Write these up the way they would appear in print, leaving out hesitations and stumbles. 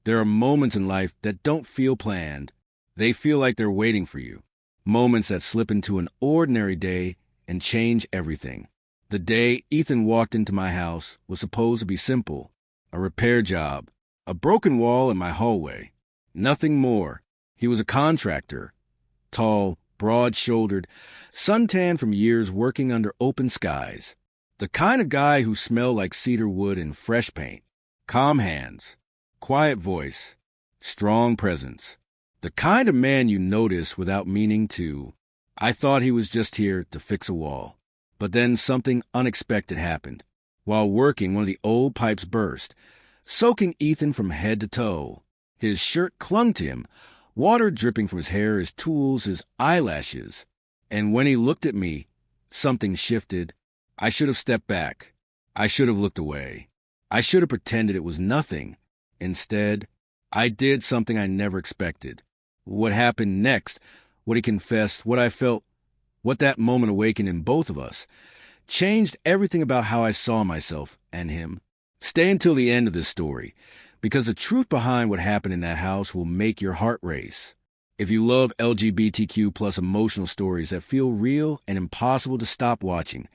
There are moments in life that don't feel planned. They feel like they're waiting for you. Moments that slip into an ordinary day and change everything. The day Ethan walked into my house was supposed to be simple. A repair job. A broken wall in my hallway. Nothing more. He was a contractor. Tall, broad-shouldered, suntanned from years working under open skies. The kind of guy who smelled like cedar wood and fresh paint. Calm hands. Quiet voice. Strong presence. The kind of man you notice without meaning to. I thought he was just here to fix a wall. But then something unexpected happened. While working, one of the old pipes burst, soaking Ethan from head to toe. His shirt clung to him, water dripping from his hair, his tools, his eyelashes. And when he looked at me, something shifted. I should have stepped back. I should have looked away. I should have pretended it was nothing. Instead, I did something I never expected. What happened next, what he confessed, what I felt, what that moment awakened in both of us, changed everything about how I saw myself and him. Stay until the end of this story, because the truth behind what happened in that house will make your heart race. If you love LGBTQ plus emotional stories that feel real and impossible to stop watching,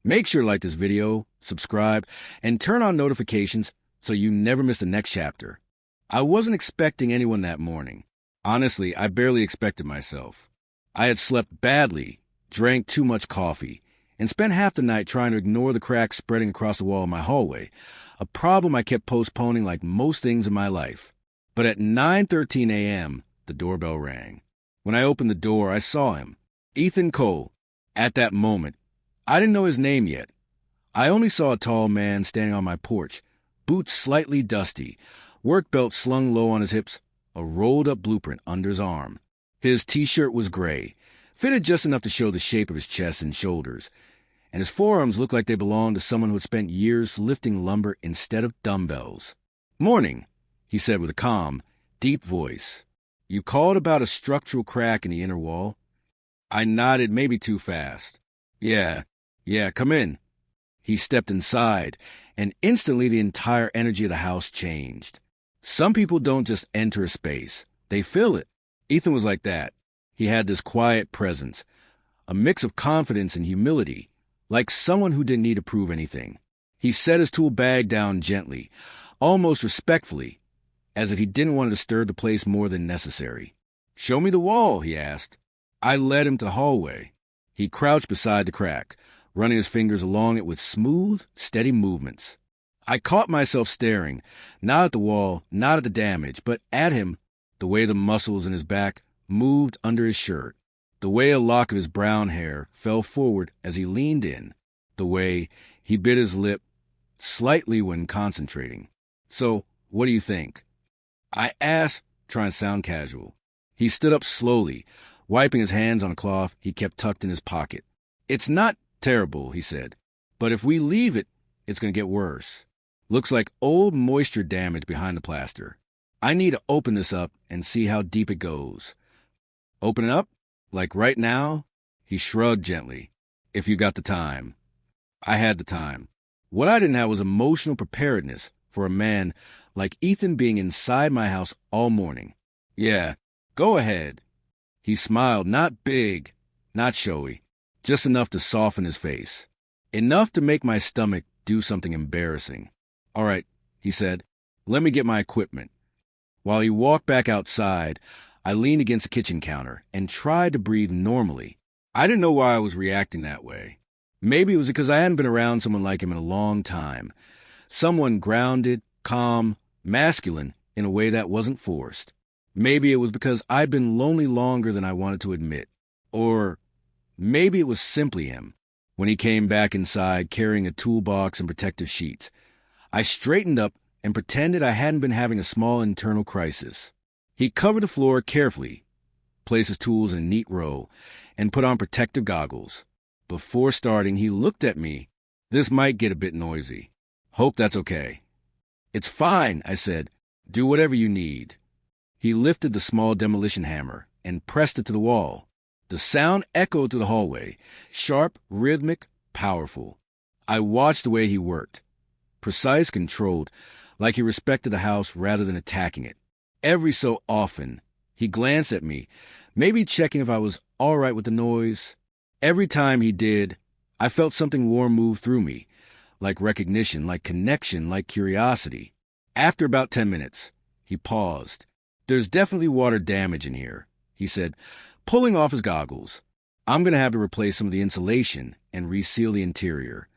make sure to like this video, subscribe, and turn on notifications so you never miss the next chapter. I wasn't expecting anyone that morning. Honestly, I barely expected myself. I had slept badly, drank too much coffee, and spent half the night trying to ignore the cracks spreading across the wall of my hallway, a problem I kept postponing like most things in my life. But at 9:13 a.m., the doorbell rang. When I opened the door, I saw him, Ethan Cole. At that moment, I didn't know his name yet. I only saw a tall man standing on my porch, boots slightly dusty, work belt slung low on his hips, a rolled-up blueprint under his arm. His T-shirt was gray, fitted just enough to show the shape of his chest and shoulders, and his forearms looked like they belonged to someone who had spent years lifting lumber instead of dumbbells. "Morning," he said with a calm, deep voice. "You called about a structural crack in the inner wall?" I nodded, maybe too fast. Yeah, come in." He stepped inside, and instantly the entire energy of the house changed. Some people don't just enter a space. They fill it. Ethan was like that. He had this quiet presence, a mix of confidence and humility, like someone who didn't need to prove anything. He set his tool bag down gently, almost respectfully, as if he didn't want to disturb the place more than necessary. "Show me the wall," he asked. I led him to the hallway. He crouched beside the crack, running his fingers along it with smooth, steady movements. I caught myself staring, not at the wall, not at the damage, but at him, the way the muscles in his back moved under his shirt, the way a lock of his brown hair fell forward as he leaned in, the way he bit his lip slightly when concentrating. "So, what do you think?" I asked, trying to sound casual. He stood up slowly, wiping his hands on a cloth he kept tucked in his pocket. "It's not terrible," he said, "but if we leave it, it's going to get worse. Looks like old moisture damage behind the plaster. I need to open this up and see how deep it goes." "Open it up? Like right now?" He shrugged gently. "If you got the time." I had the time. What I didn't have was emotional preparedness for a man like Ethan being inside my house all morning. "Yeah, go ahead." He smiled, not big, not showy, just enough to soften his face. Enough to make my stomach do something embarrassing. "All right," he said, "let me get my equipment." While he walked back outside, I leaned against the kitchen counter and tried to breathe normally. I didn't know why I was reacting that way. Maybe it was because I hadn't been around someone like him in a long time. Someone grounded, calm, masculine in a way that wasn't forced. Maybe it was because I'd been lonely longer than I wanted to admit. Or maybe it was simply him. When he came back inside carrying a toolbox and protective sheets, I straightened up and pretended I hadn't been having a small internal crisis. He covered the floor carefully, placed his tools in a neat row, and put on protective goggles. Before starting, he looked at me. "This might get a bit noisy. Hope that's okay." "It's fine," I said. "Do whatever you need." He lifted the small demolition hammer and pressed it to the wall. The sound echoed through the hallway, sharp, rhythmic, powerful. I watched the way he worked. Precise, controlled, like he respected the house rather than attacking it. Every so often, he glanced at me, maybe checking if I was all right with the noise. Every time he did, I felt something warm move through me, like recognition, like connection, like curiosity. After about 10 minutes, he paused. "There's definitely water damage in here," he said, pulling off his goggles. "I'm going to have to replace some of the insulation and reseal the interior."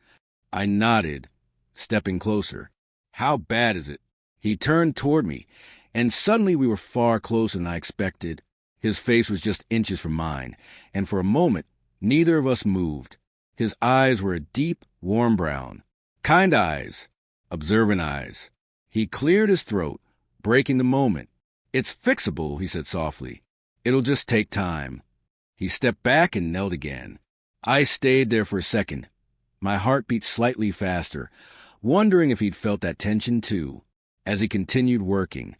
I nodded, stepping closer. "How bad is it?" He turned toward me, and suddenly we were far closer than I expected. His face was just inches from mine, and for a moment, neither of us moved. His eyes were a deep, warm brown. Kind eyes, observant eyes. He cleared his throat, breaking the moment. "It's fixable," he said softly. "It'll just take time." He stepped back and knelt again. I stayed there for a second, my heart beat slightly faster, wondering if he'd felt that tension too. As he continued working,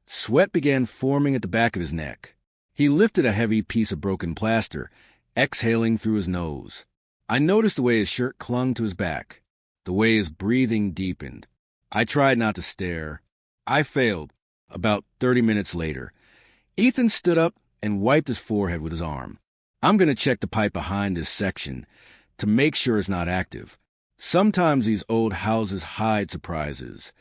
sweat began forming at the back of his neck. He lifted a heavy piece of broken plaster, exhaling through his nose. I noticed the way his shirt clung to his back, the way his breathing deepened. I tried not to stare. I failed. About 30 minutes later, Ethan stood up and wiped his forehead with his arm. "I'm going to check the pipe behind this section to make sure it's not active. Sometimes these old houses hide surprises."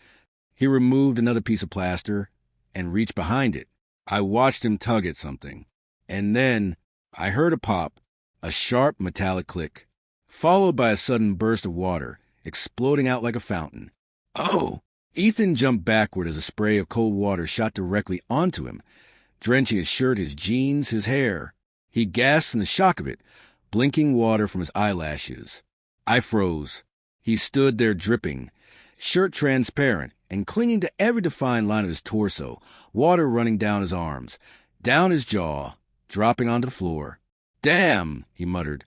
He removed another piece of plaster and reached behind it. I watched him tug at something. And then I heard a pop, a sharp metallic click, followed by a sudden burst of water, exploding out like a fountain. "Oh!" Ethan jumped backward as a spray of cold water shot directly onto him, drenching his shirt, his jeans, his hair. He gasped from the shock of it, blinking water from his eyelashes. I froze. He stood there dripping, shirt transparent, and clinging to every defined line of his torso, water running down his arms, down his jaw, dropping onto the floor. "Damn," he muttered,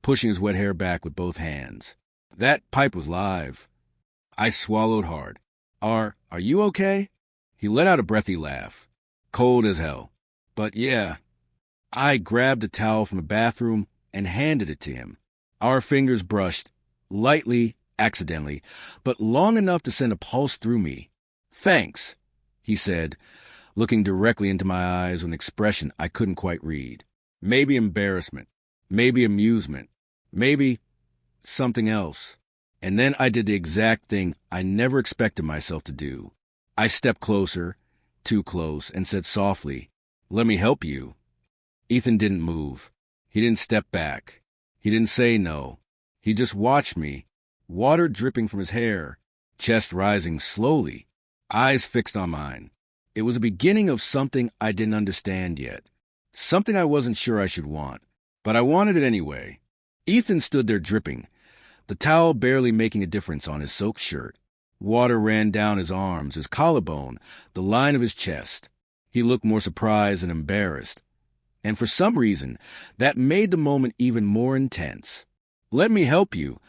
pushing his wet hair back with both hands. "That pipe was live." I swallowed hard. Are you okay?" He let out a breathy laugh. "Cold as hell. But yeah." I grabbed a towel from the bathroom and handed it to him. Our fingers brushed, lightly, accidentally, but long enough to send a pulse through me. "Thanks," he said, looking directly into my eyes with an expression I couldn't quite read. Maybe embarrassment, maybe amusement, maybe something else. And then I did the exact thing I never expected myself to do. I stepped closer, too close, and said softly, "Let me help you." Ethan didn't move. He didn't step back. He didn't say no. He just watched me, water dripping from his hair, chest rising slowly, eyes fixed on mine. It was the beginning of something I didn't understand yet, something I wasn't sure I should want, but I wanted it anyway. Ethan stood there dripping, the towel barely making a difference on his soaked shirt. Water ran down his arms, his collarbone, the line of his chest. He looked more surprised and embarrassed. And for some reason, that made the moment even more intense. "Let me help you,"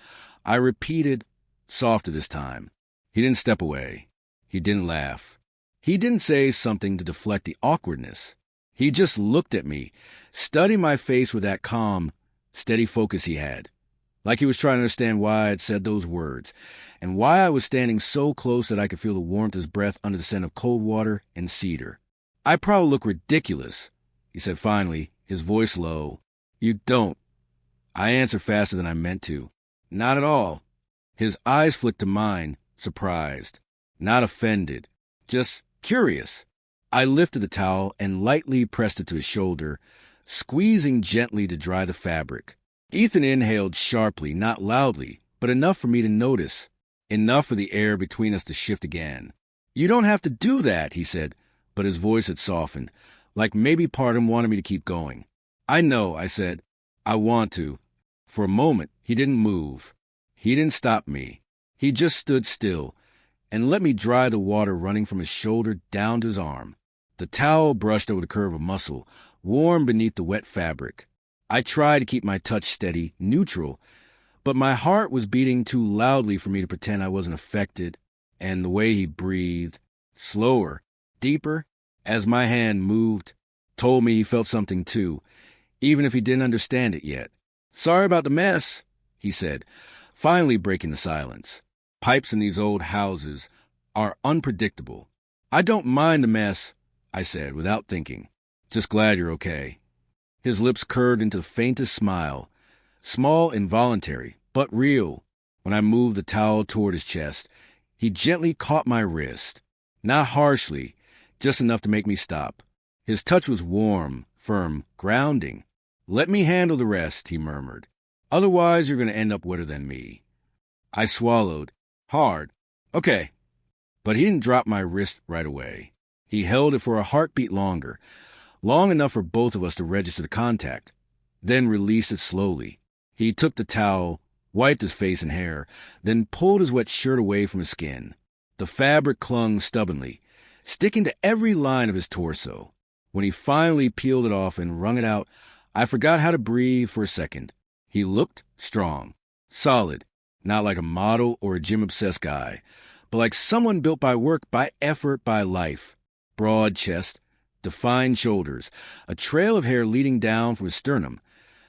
I repeated, softer this time. He didn't step away. He didn't laugh. He didn't say something to deflect the awkwardness. He just looked at me, studying my face with that calm, steady focus he had, like he was trying to understand why I had said those words, and why I was standing so close that I could feel the warmth of his breath under the scent of cold water and cedar. "I probably look ridiculous," he said finally, his voice low. "You don't." I answered faster than I meant to. "Not at all." His eyes flicked to mine, surprised, not offended, just curious. I lifted the towel and lightly pressed it to his shoulder, squeezing gently to dry the fabric. Ethan inhaled sharply, not loudly, but enough for me to notice, enough for the air between us to shift again. "You don't have to do that," he said, but his voice had softened, like maybe part of him wanted me to keep going. "I know," I said. "I want to." For a moment, he didn't move. He didn't stop me. He just stood still and let me dry the water running from his shoulder down to his arm. The towel brushed over the curve of muscle, warm beneath the wet fabric. I tried to keep my touch steady, neutral, but my heart was beating too loudly for me to pretend I wasn't affected, and the way he breathed, slower, deeper, as my hand moved, told me he felt something too, even if he didn't understand it yet. "Sorry about the mess," he said, finally breaking the silence. "Pipes in these old houses are unpredictable. I don't mind the mess, I said without thinking. Just glad you're okay. His lips curved into the faintest smile, small, involuntary, but real. When I moved the towel toward his chest, he gently caught my wrist. Not harshly, just enough to make me stop. His touch was warm, firm, grounding. Let me handle the rest, he murmured. Otherwise, you're going to end up wetter than me. I swallowed. Hard. Okay. But he didn't drop my wrist right away. He held it for a heartbeat longer, long enough for both of us to register the contact, then released it slowly. He took the towel, wiped his face and hair, then pulled his wet shirt away from his skin. The fabric clung stubbornly, sticking to every line of his torso. When he finally peeled it off and wrung it out, I forgot how to breathe for a second. He looked strong, solid, not like a model or a gym-obsessed guy, but like someone built by work, by effort, by life. Broad chest, defined shoulders, a trail of hair leading down from his sternum,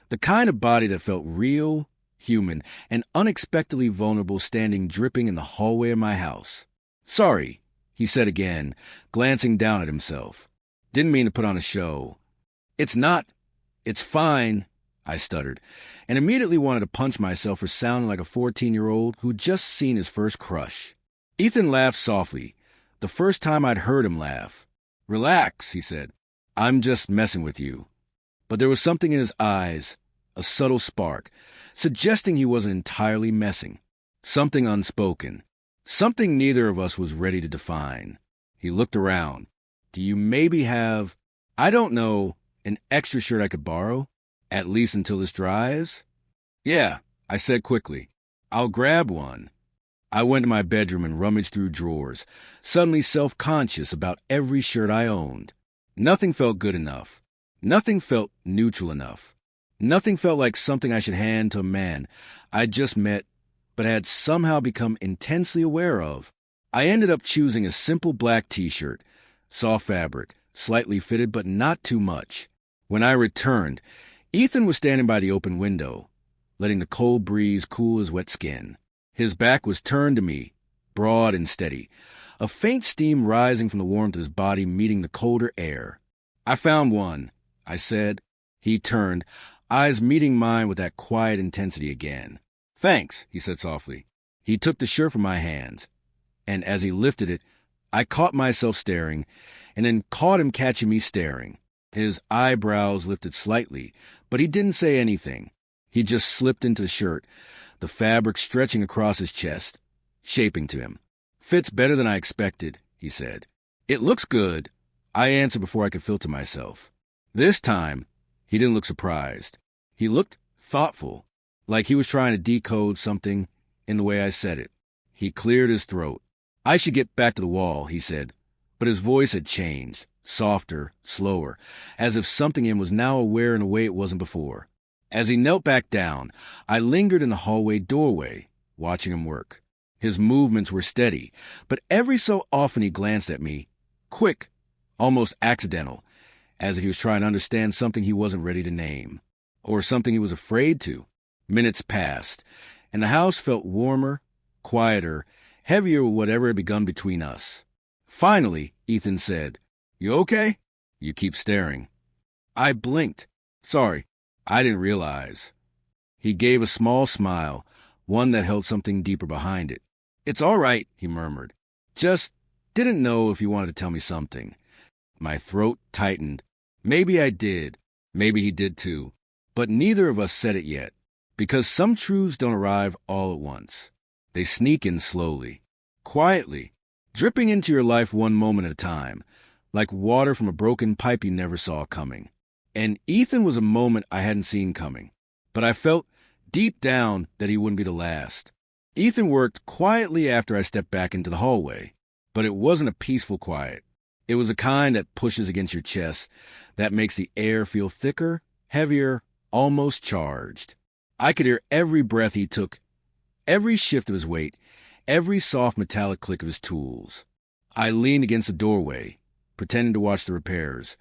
the kind of body that felt real, human, and unexpectedly vulnerable standing dripping in the hallway of my house. Sorry, he said again, glancing down at himself. Didn't mean to put on a show. It's fine, I stuttered, and immediately wanted to punch myself for sounding like a 14-year-old who'd just seen his first crush. Ethan laughed softly, the first time I'd heard him laugh. Relax, he said. I'm just messing with you. But there was something in his eyes, a subtle spark, suggesting he wasn't entirely messing. Something unspoken. Something neither of us was ready to define. He looked around. Do you maybe have, I don't know, an extra shirt I could borrow? At least until this dries? Yeah, I said quickly. I'll grab one. I went to my bedroom and rummaged through drawers, suddenly self-conscious about every shirt I owned. Nothing felt good enough. Nothing felt neutral enough. Nothing felt like something I should hand to a man I'd just met but had somehow become intensely aware of. I ended up choosing a simple black t-shirt, soft fabric, slightly fitted but not too much. When I returned, Ethan was standing by the open window, letting the cold breeze cool his wet skin. His back was turned to me, broad and steady, a faint steam rising from the warmth of his body meeting the colder air. I found one, I said. He turned, eyes meeting mine with that quiet intensity again. Thanks, he said softly. He took the shirt from my hands, and as he lifted it, I caught myself staring, and then caught him catching me staring. His eyebrows lifted slightly, but he didn't say anything. He just slipped into the shirt, the fabric stretching across his chest, shaping to him. Fits better than I expected, he said. It looks good, I answered before I could filter myself. This time, he didn't look surprised. He looked thoughtful, like he was trying to decode something in the way I said it. He cleared his throat. I should get back to the wall, he said, but his voice had changed, softer, slower, as if something in him was now aware in a way it wasn't before. As he knelt back down, I lingered in the hallway doorway, watching him work. His movements were steady, but every so often he glanced at me, quick, almost accidental, as if he was trying to understand something he wasn't ready to name, or something he was afraid to. Minutes passed, and the house felt warmer, quieter, heavier with whatever had begun between us. Finally, Ethan said, "You okay?" "You keep staring." I blinked. "Sorry, I didn't realize." He gave a small smile, one that held something deeper behind it. "It's all right," he murmured. "Just didn't know if you wanted to tell me something." My throat tightened. Maybe I did. Maybe he did too. But neither of us said it yet, because some truths don't arrive all at once. They sneak in slowly, quietly, dripping into your life one moment at a time, like water from a broken pipe you never saw coming. And Ethan was a moment I hadn't seen coming, but I felt deep down that he wouldn't be the last. Ethan worked quietly after I stepped back into the hallway, but it wasn't a peaceful quiet. It was a kind that pushes against your chest, that makes the air feel thicker, heavier, almost charged. I could hear every breath he took, every shift of his weight, every soft metallic click of his tools. I leaned against the doorway, pretending to watch the repairs,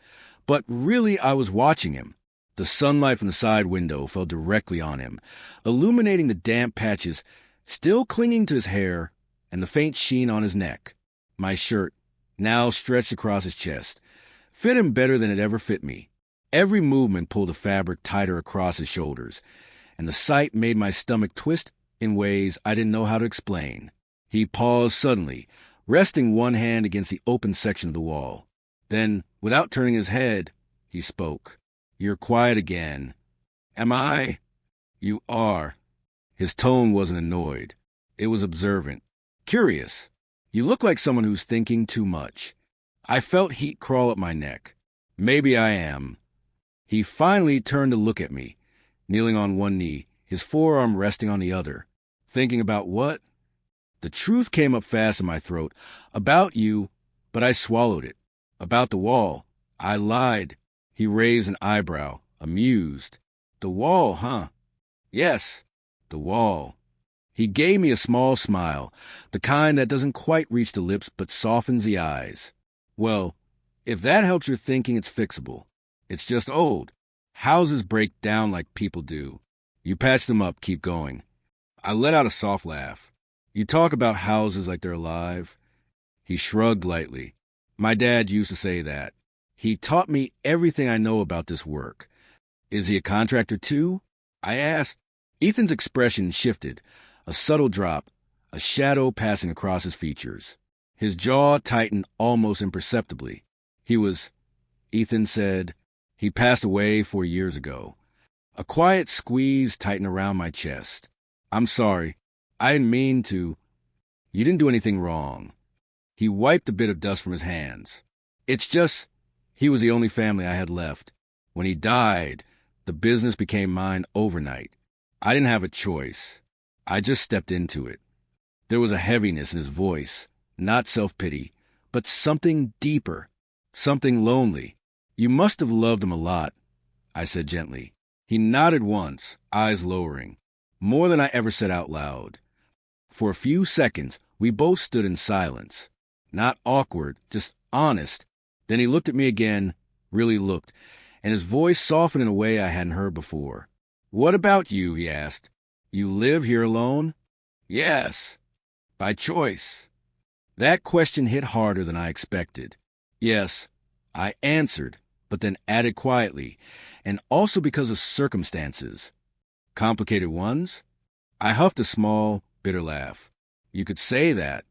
but really I was watching him. The sunlight from the side window fell directly on him, illuminating the damp patches still clinging to his hair and the faint sheen on his neck. My shirt, now stretched across his chest, fit him better than it ever fit me. Every movement pulled the fabric tighter across his shoulders, and the sight made my stomach twist in ways I didn't know how to explain. He paused suddenly, resting one hand against the open section of the wall. Then, without turning his head, he spoke. "You're quiet again." "Am I?" "You are." His tone wasn't annoyed. It was observant. Curious. "You look like someone who's thinking too much." I felt heat crawl up my neck. Maybe I am. He finally turned to look at me, kneeling on one knee, his forearm resting on the other. "Thinking about what?" The truth came up fast in my throat. "About you," but I swallowed it. "About the wall." I lied. He raised an eyebrow, amused. "The wall, huh?" "Yes, the wall." He gave me a small smile, the kind that doesn't quite reach the lips but softens the eyes. "Well, if that helps your thinking, it's fixable. It's just old. Houses break down like people do. You patch them up, keep going." I let out a soft laugh. "You talk about houses like they're alive." He shrugged lightly. "My dad used to say that. He taught me everything I know about this work." "Is he a contractor too?" I asked. Ethan's expression shifted, a subtle drop, a shadow passing across his features. His jaw tightened almost imperceptibly. Ethan said, "He passed away 4 years ago." A quiet squeeze tightened around my chest. "I'm sorry. I didn't mean to." "You didn't do anything wrong." He wiped a bit of dust from his hands. "It's just, he was the only family I had left. When he died, the business became mine overnight. I didn't have a choice. I just stepped into it." There was a heaviness in his voice, not self-pity, but something deeper, something lonely. "You must have loved him a lot," I said gently. He nodded once, eyes lowering. More than I ever said out loud. For a few seconds, we both stood in silence. Not awkward, just honest. Then he looked at me again, really looked, and his voice softened in a way I hadn't heard before. "What about you?" he asked. "You live here alone?" "Yes. By choice." That question hit harder than I expected. "Yes," I answered, but then added quietly, "and also because of circumstances." "Complicated ones?" I huffed a small, bitter laugh. "You could say that."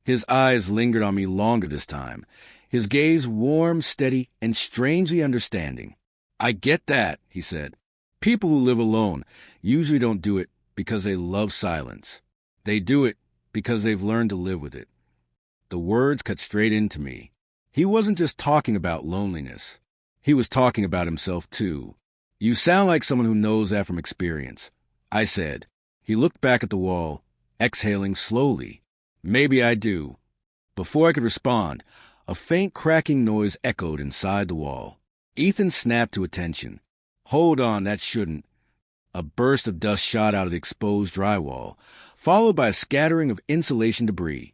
His eyes lingered on me longer this time, his gaze warm, steady, and strangely understanding. "I get that," he said. "People who live alone usually don't do it because they love silence. They do it because they've learned to live with it." The words cut straight into me. He wasn't just talking about loneliness. He was talking about himself, too. "You sound like someone who knows that from experience," I said. He looked back at the wall, exhaling slowly. "Maybe I do." Before I could respond, a faint cracking noise echoed inside the wall. Ethan snapped to attention. "Hold on, that shouldn't." A burst of dust shot out of the exposed drywall, followed by a scattering of insulation debris.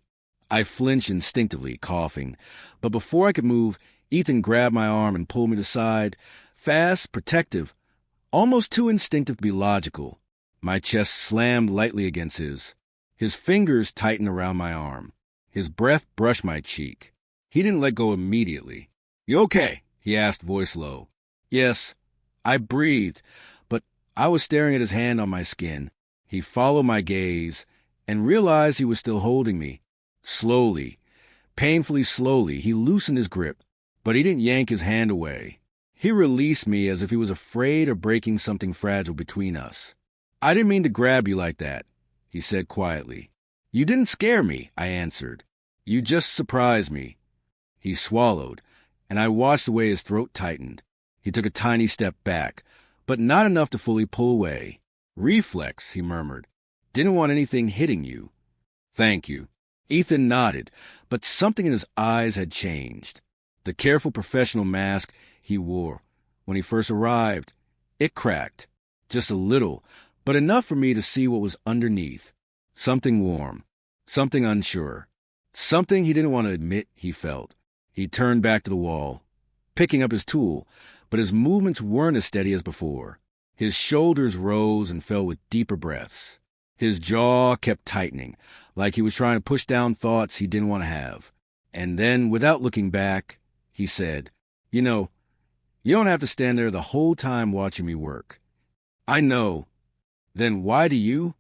I flinched instinctively, coughing, but before I could move, Ethan grabbed my arm and pulled me to the side, fast, protective, almost too instinctive to be logical. My chest slammed lightly against his. His fingers tightened around my arm. His breath brushed my cheek. He didn't let go immediately. "You okay?" he asked, voice low. "Yes." I breathed, but I was staring at his hand on my skin. He followed my gaze and realized he was still holding me. Slowly, painfully slowly, he loosened his grip, but he didn't yank his hand away. He released me as if he was afraid of breaking something fragile between us. "I didn't mean to grab you like that," he said quietly. "You didn't scare me," I answered. "You just surprised me." He swallowed, and I watched the way his throat tightened. He took a tiny step back, but not enough to fully pull away. "Reflex," he murmured. "Didn't want anything hitting you." "Thank you." Ethan nodded, but something in his eyes had changed. The careful professional mask he wore when he first arrived, it cracked. Just a little, but enough for me to see what was underneath. Something warm, something unsure, something he didn't want to admit he felt. He turned back to the wall, picking up his tool, but his movements weren't as steady as before. His shoulders rose and fell with deeper breaths. His jaw kept tightening, like he was trying to push down thoughts he didn't want to have. And then, without looking back, he said, "You know, you don't have to stand there the whole time watching me work." "I know." "Then why do you?"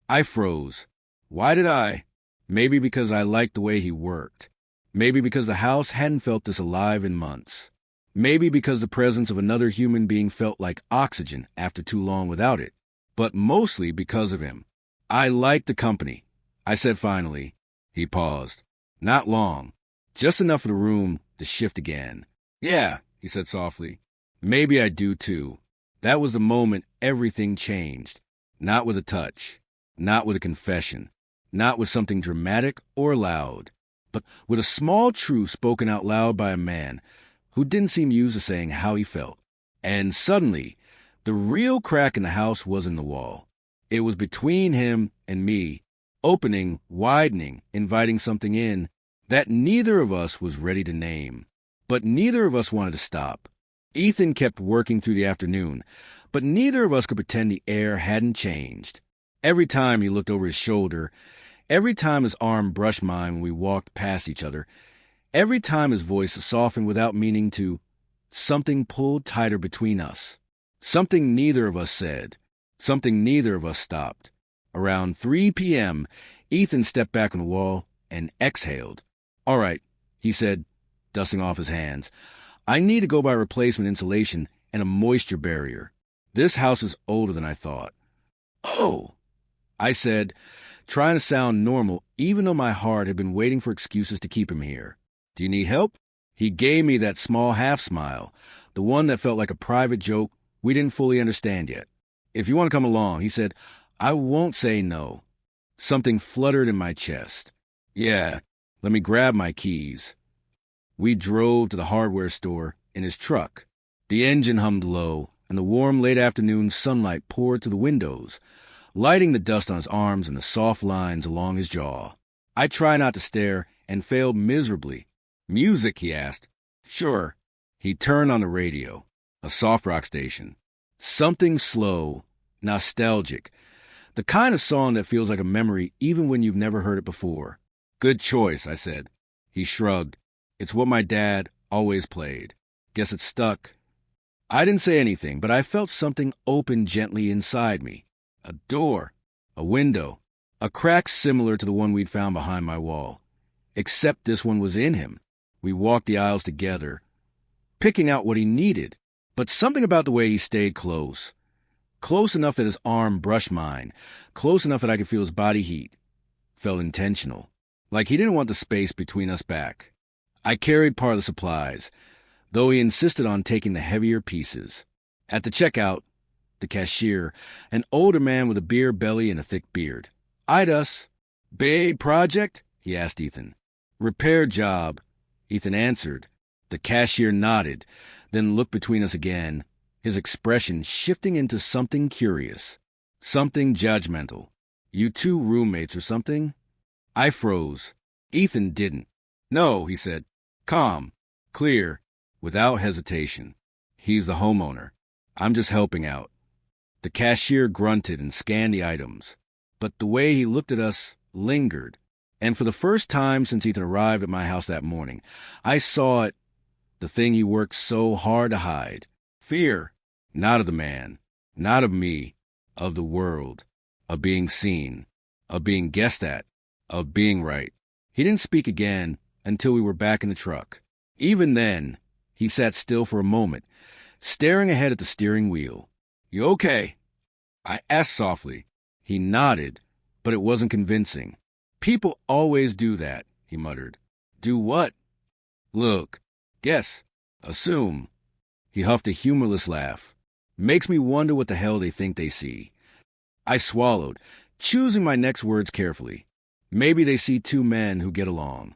I froze. Why did I? Maybe because I liked the way he worked. Maybe because the house hadn't felt this alive in months. Maybe because the presence of another human being felt like oxygen after too long without it. But mostly because of him. "I like the company," I said finally. He paused. Not long. Just enough for the room to shift again. "Yeah," he said softly. "Maybe I do too." That was the moment everything changed. Not with a touch. Not with a confession. Not with something dramatic or loud. But with a small truth spoken out loud by a man who didn't seem used to saying how he felt. And suddenly, the real crack in the house was in the wall. It was between him and me, opening, widening, inviting something in that neither of us was ready to name. But neither of us wanted to stop. Ethan kept working through the afternoon, but neither of us could pretend the air hadn't changed. Every time he looked over his shoulder, every time his arm brushed mine when we walked past each other, every time his voice softened without meaning to, something pulled tighter between us. Something neither of us said. Something neither of us stopped. Around 3 p.m., Ethan stepped back on the wall and exhaled. "All right," he said, dusting off his hands. "I need to go buy replacement insulation and a moisture barrier. This house is older than I thought." "Oh," I said, trying to sound normal even though my heart had been waiting for excuses to keep him here. "Do you need help?" He gave me that small half-smile, the one that felt like a private joke we didn't fully understand yet. "If you want to come along," he said, "I won't say no." Something fluttered in my chest. "Yeah, let me grab my keys." We drove to the hardware store in his truck. The engine hummed low, and the warm late afternoon sunlight poured through the windows, lighting the dust on his arms and the soft lines along his jaw. I tried not to stare and failed miserably. "Music?" he asked. "Sure." He turned on the radio, a soft rock station. Something slow, nostalgic, the kind of song that feels like a memory even when you've never heard it before. "Good choice," I said. He shrugged. "It's what my dad always played. Guess it stuck." I didn't say anything, but I felt something open gently inside me. A door, a window, a crack similar to the one we'd found behind my wall. Except this one was in him. We walked the aisles together, picking out what he needed, but something about the way he stayed close. Close enough that his arm brushed mine, close enough that I could feel his body heat. Felt intentional, like he didn't want the space between us back. I carried part of the supplies, though he insisted on taking the heavier pieces. At the checkout, the cashier, an older man with a beer belly and a thick beard, eyed us. "Big project?" he asked Ethan. "Repair job," Ethan answered. The cashier nodded, then looked between us again, his expression shifting into something curious, something judgmental. "You two roommates or something?" I froze. Ethan didn't. "No," he said. Calm, clear, without hesitation. "He's the homeowner. I'm just helping out." The cashier grunted and scanned the items, but the way he looked at us lingered. And for the first time since Ethan arrived at my house that morning, I saw it, the thing he worked so hard to hide. Fear, not of the man, not of me, of the world, of being seen, of being guessed at, of being right. He didn't speak again until we were back in the truck. Even then, he sat still for a moment, staring ahead at the steering wheel. "You okay?" I asked softly. He nodded, but it wasn't convincing. "People always do that," he muttered. "Do what?" "Look, guess, assume." He huffed a humorless laugh. "Makes me wonder what the hell they think they see." I swallowed, choosing my next words carefully. "Maybe they see two men who get along."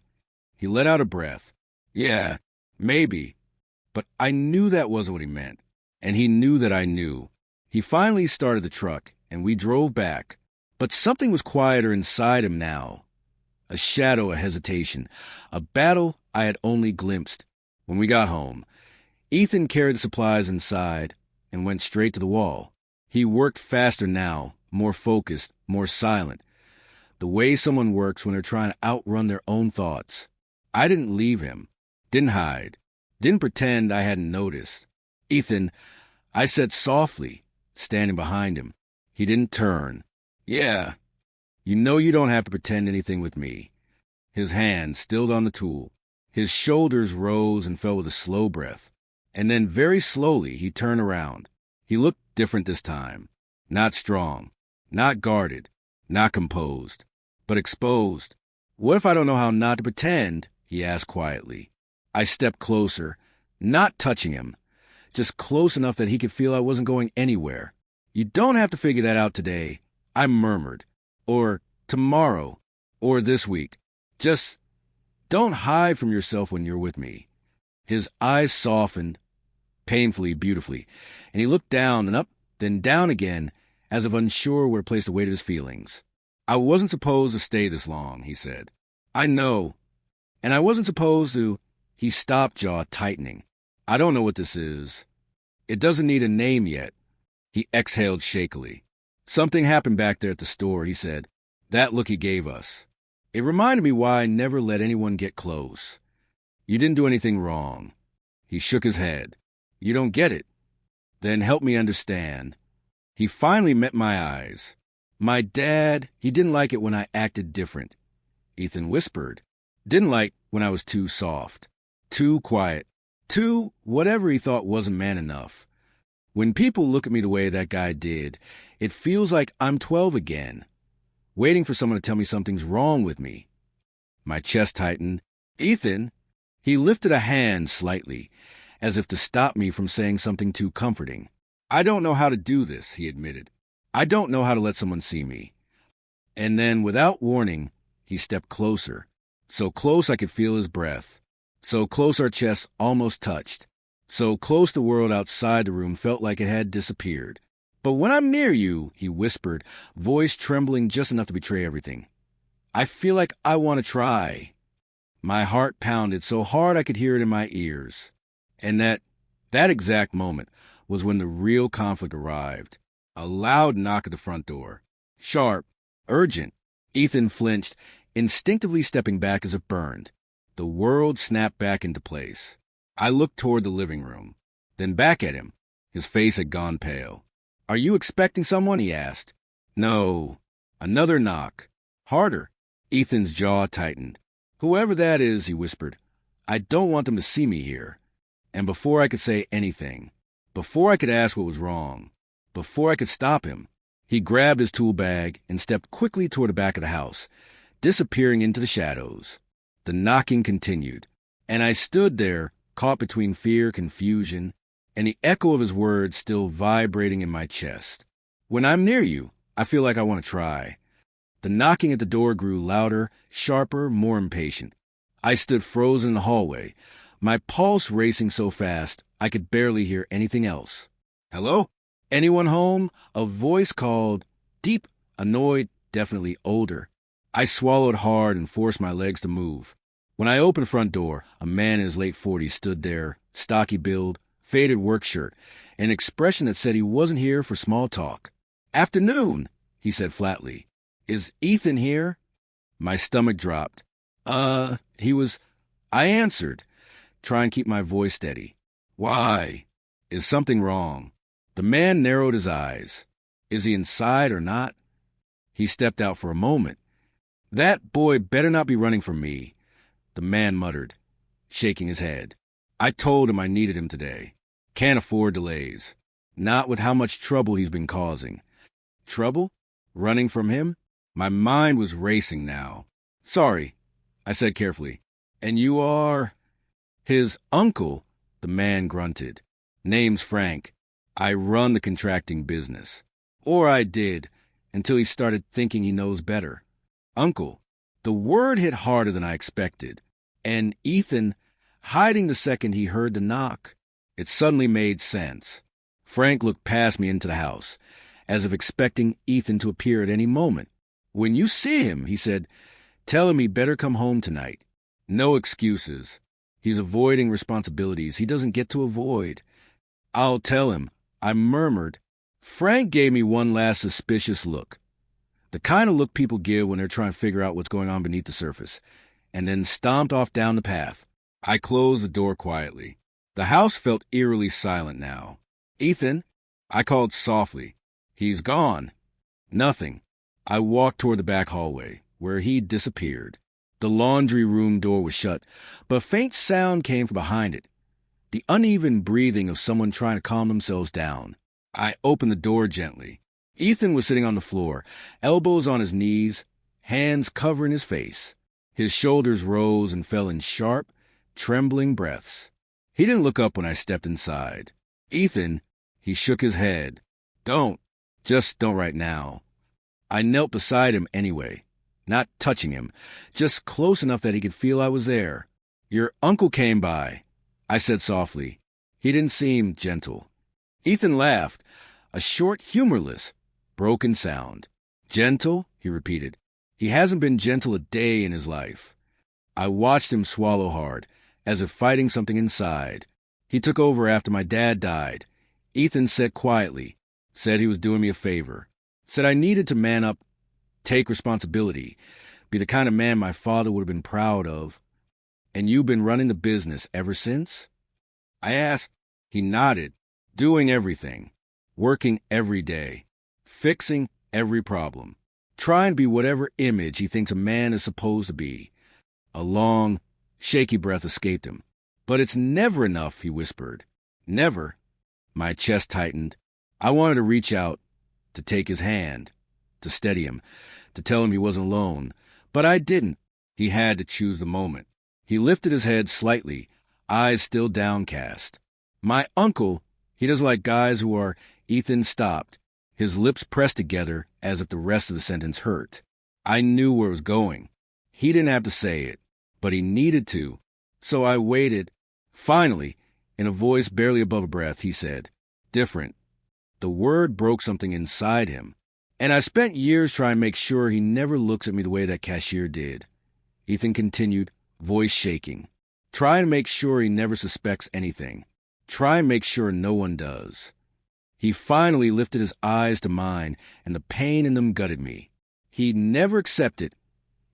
He let out a breath. "Yeah, maybe." But I knew that wasn't what he meant, and he knew that I knew. He finally started the truck, and we drove back. But something was quieter inside him now. A shadow of hesitation, a battle I had only glimpsed. When we got home, Ethan carried the supplies inside and went straight to the wall. He worked faster now, more focused, more silent. The way someone works when they're trying to outrun their own thoughts. I didn't leave him, didn't hide, didn't pretend I hadn't noticed. Ethan, I said softly, standing behind him. He didn't turn. Yeah, you know you don't have to pretend anything with me. His hand stilled on the tool. His shoulders rose and fell with a slow breath. And then very slowly he turned around. He looked different this time. Not strong, not guarded, not composed, but exposed. What if I don't know how not to pretend? He asked quietly. I stepped closer, not touching him, just close enough that he could feel I wasn't going anywhere. You don't have to figure that out today, I murmured. Or tomorrow, or this week. Just don't hide from yourself when you're with me. His eyes softened, painfully, beautifully, and he looked down and up, then down again, as if unsure where to place the weight of his feelings. I wasn't supposed to stay this long, he said. I know. And I wasn't supposed to. He stopped, jaw tightening. I don't know what this is. It doesn't need a name yet. He exhaled shakily. Something happened back there at the store, he said. That look he gave us. It reminded me why I never let anyone get close. You didn't do anything wrong. He shook his head. You don't get it. Then help me understand. He finally met my eyes. My dad, he didn't like it when I acted different. Ethan whispered. Didn't like when I was too soft, too quiet, too whatever he thought wasn't man enough. When people look at me the way that guy did, it feels like I'm 12 again, waiting for someone to tell me something's wrong with me. My chest tightened. Ethan, he lifted a hand slightly, as if to stop me from saying something too comforting. I don't know how to do this, he admitted. I don't know how to let someone see me. And then, without warning, he stepped closer, so close I could feel his breath, so close our chests almost touched, so close the world outside the room felt like it had disappeared. But when I'm near you, he whispered, voice trembling just enough to betray everything, I feel like I want to try. My heart pounded so hard I could hear it in my ears. And that exact moment was when the real conflict arrived. A loud knock at the front door. Sharp, urgent. Ethan flinched, instinctively stepping back as it burned. The world snapped back into place. I looked toward the living room, then back at him. His face had gone pale. Are you expecting someone? He asked. No. Another knock. Harder. Ethan's jaw tightened. Whoever that is, he whispered, I don't want them to see me here. And before I could say anything, before I could ask what was wrong, before I could stop him, he grabbed his tool bag and stepped quickly toward the back of the house, disappearing into the shadows. The knocking continued, and I stood there, caught between fear, confusion, and the echo of his words still vibrating in my chest. When I'm near you, I feel like I want to try. The knocking at the door grew louder, sharper, more impatient. I stood frozen in the hallway, my pulse racing so fast I could barely hear anything else. Hello? Anyone home? A voice called, deep, annoyed, definitely older. I swallowed hard and forced my legs to move. When I opened the front door, a man in his late 40s stood there, stocky build, faded work shirt, an expression that said he wasn't here for small talk. Afternoon, he said flatly. Is Ethan here? My stomach dropped. He was... I answered, trying to keep my voice steady. Why? Is something wrong? The man narrowed his eyes. Is he inside or not? He stepped out for a moment. That boy better not be running from me, the man muttered, shaking his head. I told him I needed him today. Can't afford delays. Not with how much trouble he's been causing. Trouble? Running from him? My mind was racing now. Sorry, I said carefully. And you are... His uncle, the man grunted. Name's Frank. I run the contracting business. Or I did, until he started thinking he knows better. Uncle. The word hit harder than I expected. And Ethan, hiding the second he heard the knock. It suddenly made sense. Frank looked past me into the house, as if expecting Ethan to appear at any moment. When you see him, he said, tell him he better come home tonight. No excuses. He's avoiding responsibilities he doesn't get to avoid. I'll tell him. I murmured. Frank gave me one last suspicious look. The kind of look people give when they're trying to figure out what's going on beneath the surface. and then stomped off down the path. I closed the door quietly. The house felt eerily silent now. "Ethan?" I called softly. "He's gone." Nothing. I walked toward the back hallway, where he'd disappeared. The laundry room door was shut, but a faint sound came from behind it. The uneven breathing of someone trying to calm themselves down. I opened the door gently. Ethan was sitting on the floor, elbows on his knees, hands covering his face. His shoulders rose and fell in sharp, trembling breaths. He didn't look up when I stepped inside. "Ethan," he shook his head. Just don't right now." I knelt beside him anyway, not touching him, just close enough that he could feel I was there. "Your uncle came by," I said softly. He didn't seem gentle. Ethan laughed, a short, humorless, broken sound. "Gentle?" he repeated. "He hasn't been gentle a day in his life." I watched him swallow hard, as if fighting something inside. "He took over after my dad died." Ethan said quietly, said he was doing me a favor, said I needed to man up, take responsibility, be the kind of man my father would have been proud of. "And you've been running the business ever since?" I asked. He nodded, doing everything, working every day, fixing every problem, trying to be whatever image he thinks a man is supposed to be. A long, shaky breath escaped him. "But it's never enough," he whispered. "Never." My chest tightened. I wanted to reach out, to take his hand, to steady him, to tell him he wasn't alone. But I didn't. He had to choose the moment. He lifted his head slightly, eyes still downcast. "My uncle, he doesn't like guys who are—" Ethan stopped, his lips pressed together as if the rest of the sentence hurt. I knew where it was going. He didn't have to say it, but he needed to. So I waited. Finally, in a voice barely above a breath, he said, "Different." The word broke something inside him, and I spent years trying to make sure he never looks at me the way that cashier did. Ethan continued, voice shaking. "Try and make sure he never suspects anything. Try and make sure no one does." He finally lifted his eyes to mine, and the pain in them gutted me. "He'd never accept it,"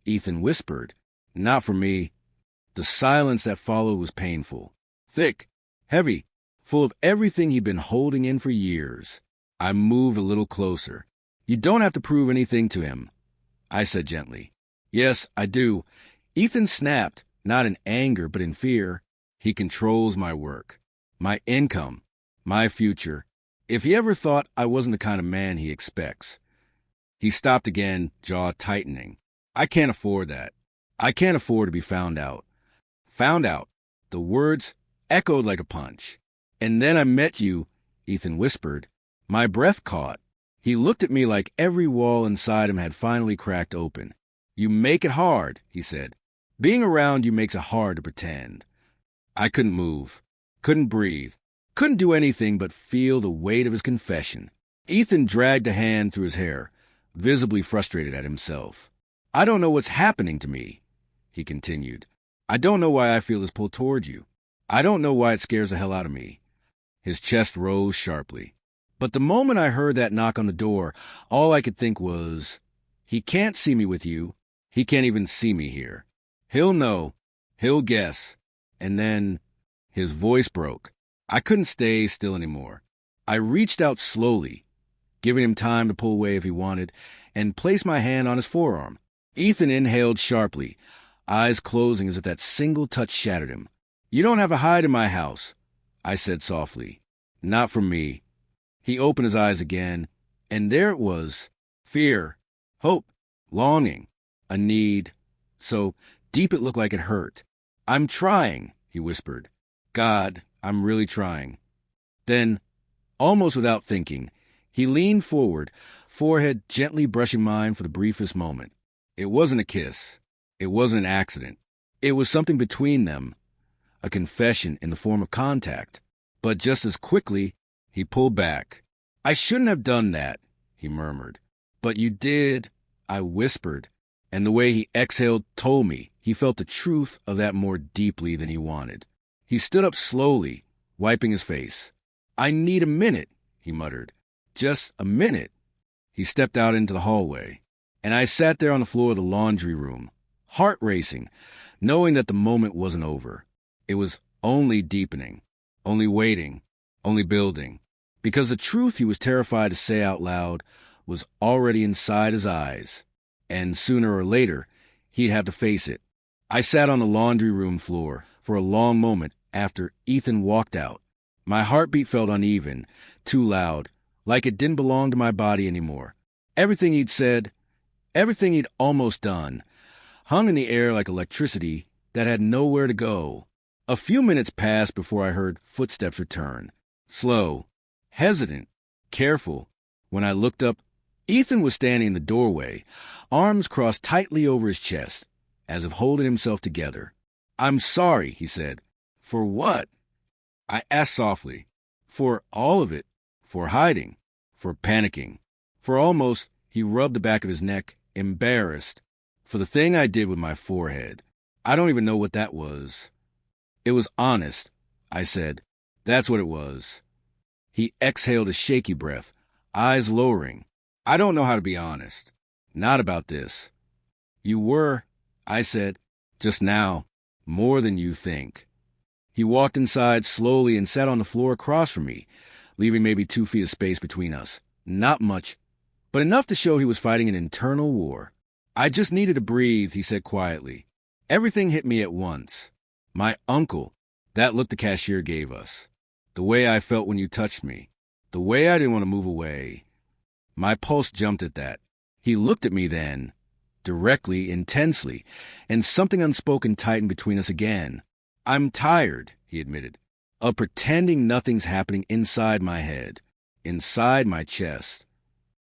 Ethan whispered. "Not for me." The silence that followed was painful. Thick, heavy, full of everything he'd been holding in for years. I moved a little closer. "You don't have to prove anything to him," I said gently. "Yes, I do." Ethan snapped, not in anger, but in fear. "He controls my work, my income, my future. If he ever thought I wasn't the kind of man he expects." He stopped again, jaw tightening. "I can't afford that. I can't afford to be found out." Found out. The words echoed like a punch. "And then I met you," Ethan whispered. My breath caught. He looked at me like every wall inside him had finally cracked open. "You make it hard," he said. "Being around you makes it hard to pretend." I couldn't move, couldn't breathe, couldn't do anything but feel the weight of his confession. Ethan dragged a hand through his hair, visibly frustrated at himself. "I don't know what's happening to me," he continued. "I don't know why I feel this pull toward you. I don't know why it scares the hell out of me." His chest rose sharply. But the moment I heard that knock on the door, all I could think was, he can't see me with you. He can't even see me here. He'll know. He'll guess. And then his voice broke. I couldn't stay still anymore. I reached out slowly, giving him time to pull away if he wanted, and placed my hand on his forearm. Ethan inhaled sharply, eyes closing as if that single touch shattered him. "You don't have to hide in my house," I said softly. "Not from me." He opened his eyes again, and there it was. Fear, hope, longing, a need. So deep it looked like it hurt. "I'm trying," he whispered. "God, I'm really trying." Then, almost without thinking, he leaned forward, forehead gently brushing mine for the briefest moment. It wasn't a kiss. It wasn't an accident. It was something between them, a confession in the form of contact. But just as quickly, he pulled back. "I shouldn't have done that," he murmured. "But you did," I whispered, and the way he exhaled told me he felt the truth of that more deeply than he wanted. He stood up slowly, wiping his face. "I need a minute," he muttered. "Just a minute." He stepped out into the hallway, and I sat there on the floor of the laundry room, heart racing, knowing that the moment wasn't over. It was only deepening, only waiting, only building, because the truth he was terrified to say out loud was already inside his eyes, and sooner or later, he'd have to face it. I sat on the laundry room floor for a long moment after Ethan walked out. My heartbeat felt uneven, too loud, like it didn't belong to my body anymore. Everything he'd said, everything he'd almost done, hung in the air like electricity that had nowhere to go. A few minutes passed before I heard footsteps return. Slow, hesitant, careful. When I looked up, Ethan was standing in the doorway, arms crossed tightly over his chest, as if holding himself together. "I'm sorry," he said. "For what?" I asked softly. "For all of it. For hiding. For panicking. For almost," he rubbed the back of his neck, "embarrassed. For the thing I did with my forehead. I don't even know what that was." "It was honest," I said. "That's what it was." He exhaled a shaky breath, eyes lowering. "I don't know how to be honest. Not about this." "You were," I said, "just now, more than you think." He walked inside slowly and sat on the floor across from me, leaving maybe 2 feet of space between us. Not much, but enough to show he was fighting an internal war. "I just needed to breathe," he said quietly. "Everything hit me at once. My uncle, that look the cashier gave us. The way I felt when you touched me. The way I didn't want to move away. My pulse jumped at that. He looked at me then, directly, intensely, and something unspoken tightened between us again. I'm tired," he admitted, "of pretending nothing's happening inside my head, inside my chest."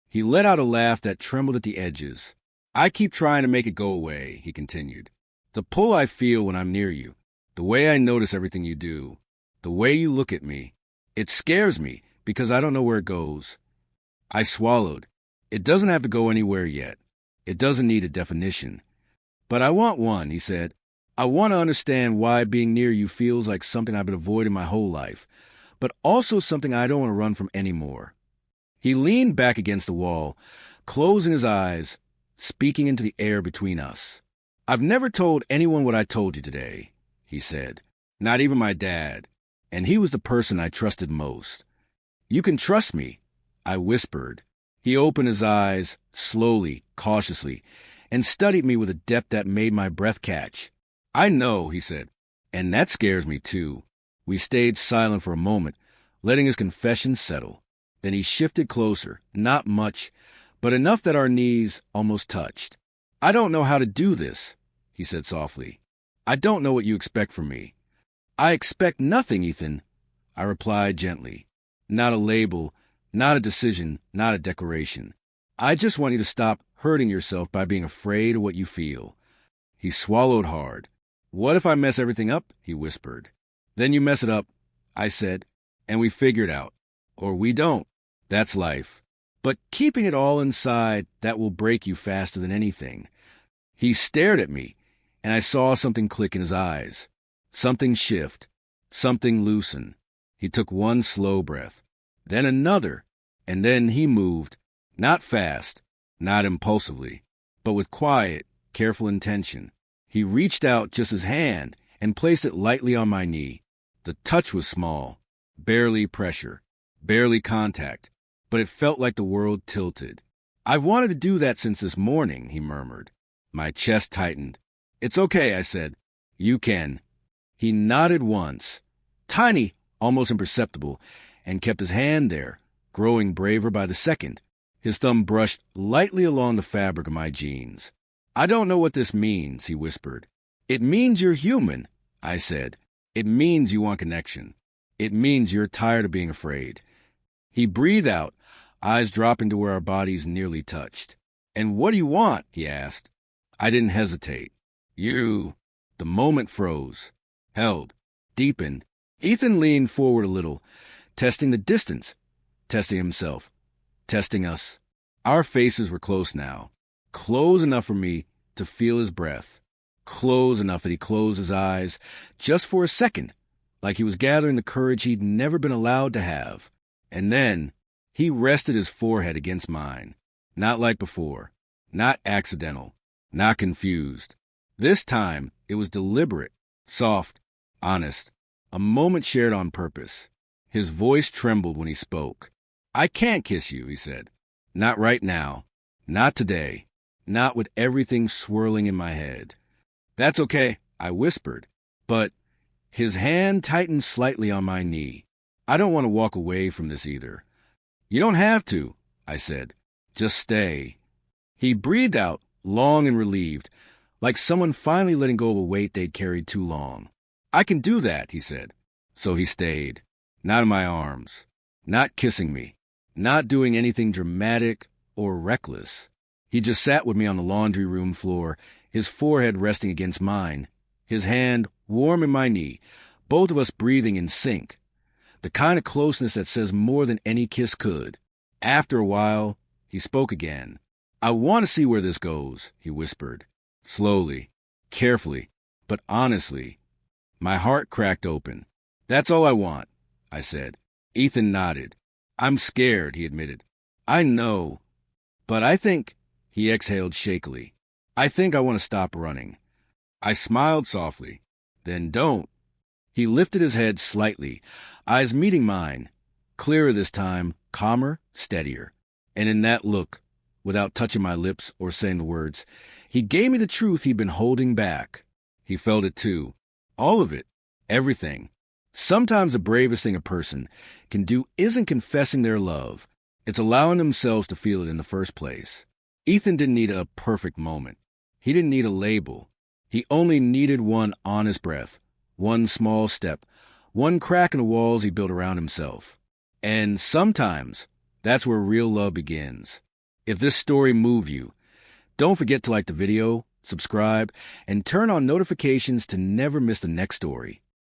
He let out a laugh that trembled at the edges. "I keep trying to make it go away," he continued. "The pull I feel when I'm near you, the way I notice everything you do, the way you look at me, it scares me because I don't know where it goes." I swallowed. "It doesn't have to go anywhere yet. It doesn't need a definition. But I want one," he said. "I want to understand why being near you feels like something I've been avoiding my whole life, but also something I don't want to run from anymore." He leaned back against the wall, closing his eyes, speaking into the air between us. "I've never told anyone what I told you today," he said. "Not even my dad. And he was the person I trusted most." "You can trust me," I whispered. He opened his eyes, slowly, cautiously, and studied me with a depth that made my breath catch. "I know," he said, "and that scares me too." We stayed silent for a moment, letting his confession settle. Then he shifted closer, not much, but enough that our knees almost touched. "I don't know how to do this," he said softly. "I don't know what you expect from me." "I expect nothing, Ethan," I replied gently. "Not a label, not a decision, not a declaration. I just want you to stop hurting yourself by being afraid of what you feel." He swallowed hard. "What if I mess everything up?" he whispered. "Then you mess it up," I said, "and we figure it out. Or we don't. That's life. But keeping it all inside, that will break you faster than anything." He stared at me, and I saw something click in his eyes. Something shift. Something loosen. He took one slow breath. Then another, and then he moved, not fast, not impulsively, but with quiet, careful intention. He reached out just his hand and placed it lightly on my knee. The touch was small, barely pressure, barely contact, but it felt like the world tilted. "I've wanted to do that since this morning," he murmured. My chest tightened. "It's okay," I said. "You can." He nodded once, tiny, almost imperceptible, and kept his hand there, growing braver by the second. His thumb brushed lightly along the fabric of my jeans. "I don't know what this means," he whispered. "It means you're human," I said. "It means you want connection. It means you're tired of being afraid." He breathed out, eyes dropping to where our bodies nearly touched. "And what do you want?" he asked. I didn't hesitate. "You." The moment froze, held, deepened. Ethan leaned forward a little, testing the distance, testing himself, testing us. Our faces were close now, close enough for me to feel his breath, close enough that he closed his eyes just for a second, like he was gathering the courage he'd never been allowed to have. And then he rested his forehead against mine, not like before, not accidental, not confused. This time, it was deliberate, soft, honest, a moment shared on purpose. His voice trembled when he spoke. "I can't kiss you," he said. "Not right now. Not today. Not with everything swirling in my head." "That's okay," I whispered. But his hand tightened slightly on my knee. "I don't want to walk away from this either." "You don't have to," I said. "Just stay." He breathed out, long and relieved, like someone finally letting go of a weight they'd carried too long. "I can do that," he said. So he stayed. Not in my arms. Not kissing me. Not doing anything dramatic or reckless. He just sat with me on the laundry room floor, his forehead resting against mine, his hand warm in my knee, both of us breathing in sync. The kind of closeness that says more than any kiss could. After a while, he spoke again. "I want to see where this goes," he whispered. Slowly, carefully, but honestly. My heart cracked open. "That's all I want," I said. Ethan nodded. "I'm scared," he admitted. "I know. But I think," he exhaled shakily, "I think I want to stop running." I smiled softly. "Then don't." He lifted his head slightly, eyes meeting mine, clearer this time, calmer, steadier. And in that look, without touching my lips or saying the words, he gave me the truth he'd been holding back. He felt it too. All of it. Everything. Sometimes the bravest thing a person can do isn't confessing their love. It's allowing themselves to feel it in the first place. Ethan didn't need a perfect moment. He didn't need a label. He only needed one honest breath, one small step, one crack in the walls he built around himself. And sometimes that's where real love begins. If this story moved you, don't forget to like the video, subscribe, and turn on notifications to never miss the next story.